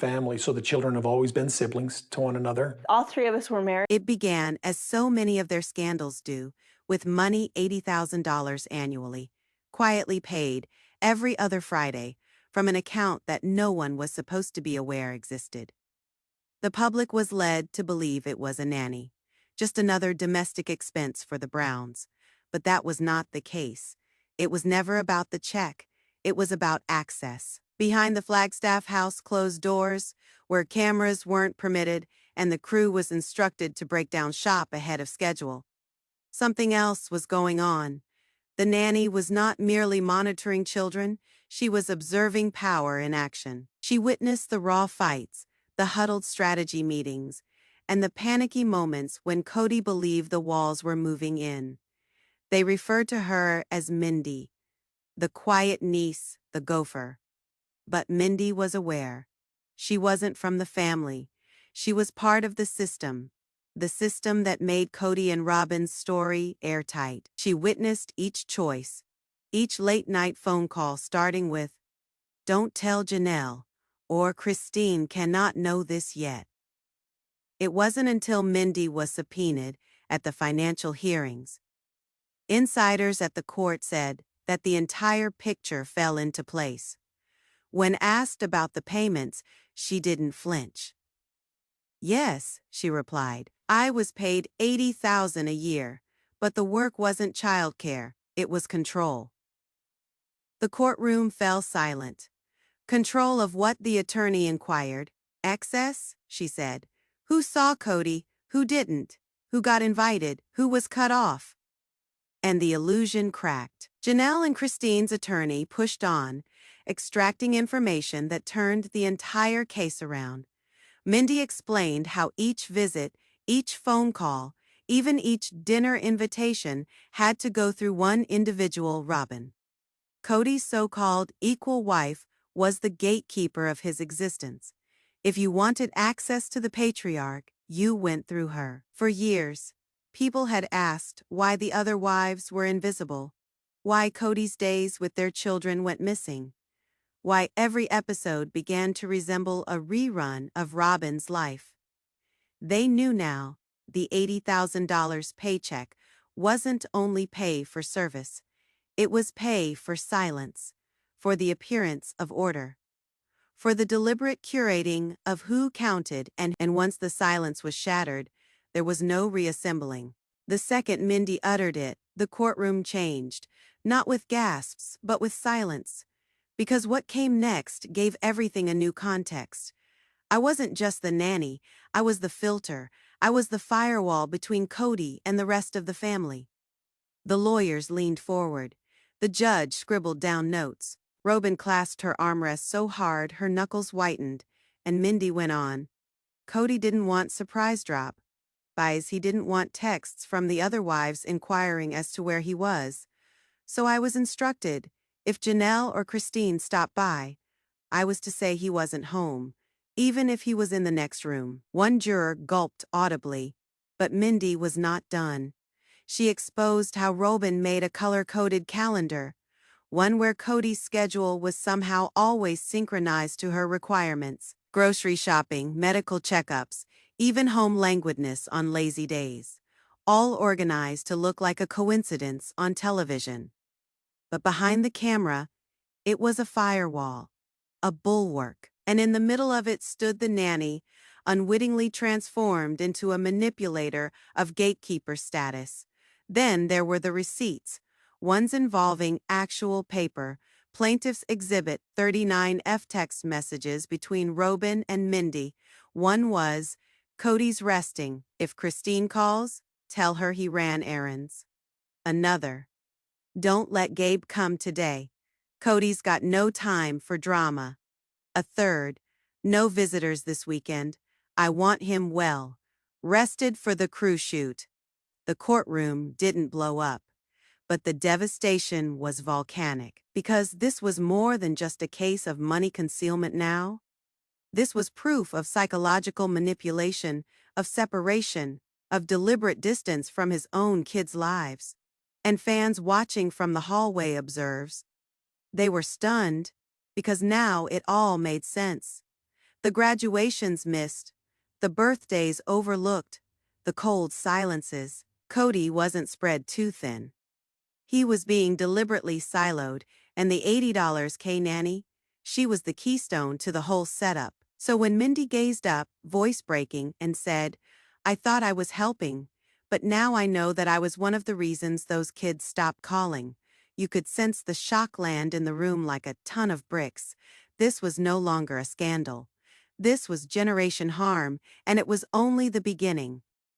family, so the children have always been siblings to one another. All three of us were married. It began, as so many of their scandals do, with money $80,000 annually, quietly paid every other Friday from an account that no one was supposed to be aware existed. The public was led to believe it was a nanny, just another domestic expense for the Browns. But that was not the case. It was never about the check. It was about access. Behind the Flagstaff house closed doors, where cameras weren't permitted and the crew was instructed to break down shop ahead of schedule, something else was going on. The nanny was not merely monitoring children, she was observing power in action. She witnessed the raw fights, the huddled strategy meetings, and the panicky moments when Cody believed the walls were moving in. They referred to her as Mindy, the quiet niece, the gopher. But Mindy was aware. She wasn't from the family. She was part of the system that made Cody and Robyn's story airtight. She witnessed each choice, each late-night phone call starting with, "Don't tell Janelle," or "Christine cannot know this yet." It wasn't until Mindy was subpoenaed at the financial hearings. Insiders at the court said that the entire picture fell into place. When asked about the payments, she didn't flinch. "Yes," she replied, "I was paid $80,000 a year, but the work wasn't childcare, it was control." The courtroom fell silent. "Control of what?" the attorney inquired. "Excess?" she said. "Who saw Cody? Who didn't? Who got invited? Who was cut off?" And the illusion cracked. Janelle and Christine's attorney pushed on, extracting information that turned the entire case around. Mindy explained how each visit, each phone call, even each dinner invitation had to go through one individual, Robyn. Cody's so-called equal wife was the gatekeeper of his existence. If you wanted access to the patriarch, you went through her. For years, people had asked why the other wives were invisible, why Cody's days with their children went missing, why every episode began to resemble a rerun of Robyn's life. They knew now the $80,000 paycheck wasn't only pay for service, it was pay for silence, for the appearance of order, for the deliberate curating of who counted, and once the silence was shattered, there was no reassembling. The second Mindy uttered it, the courtroom changed, not with gasps, but with silence. Because what came next gave everything a new context. I wasn't just the nanny, I was the filter, I was the firewall between Cody and the rest of the family. The lawyers leaned forward. The judge scribbled down notes. Robyn clasped her armrest so hard her knuckles whitened, and Mindy went on. Cody didn't want surprise drop. Buys he didn't want texts from the other wives inquiring as to where he was. So I was instructed, if Janelle or Christine stopped by, I was to say he wasn't home, even if he was in the next room. One juror gulped audibly, but Mindy was not done. She exposed how Robyn made a color-coded calendar, one where Cody's schedule was somehow always synchronized to her requirements. Grocery shopping, medical checkups, even home languidness on lazy days, all organized to look like a coincidence on television. But behind the camera, it was a firewall, a bulwark, and in the middle of it stood the nanny, unwittingly transformed into a manipulator of gatekeeper status. Then there were the receipts, ones involving actual paper. Plaintiff's Exhibit 39F text messages between Robyn and Mindy. One was, "Cody's resting. If Christine calls, tell her he ran errands." Another, "Don't let Gabe come today. Cody's got no time for drama." A third, "No visitors this weekend. I want him well. Rested for the crew shoot." The courtroom didn't blow up, but the devastation was volcanic, because this was more than just a case of money concealment now. This was proof of psychological manipulation, of separation, of deliberate distance from his own kids' lives. And fans watching from the hallway observes. They were stunned, because now it all made sense. The graduations missed, the birthdays overlooked, the cold silences. Cody wasn't spread too thin. He was being deliberately siloed, and the $80K nanny, she was the keystone to the whole setup. So when Mindy gazed up, voice breaking, and said, "I thought I was helping, but now I know that I was one of the reasons those kids stopped calling," you could sense the shock land in the room like a ton of bricks. This was no longer a scandal. This was generation harm, and it was only the beginning.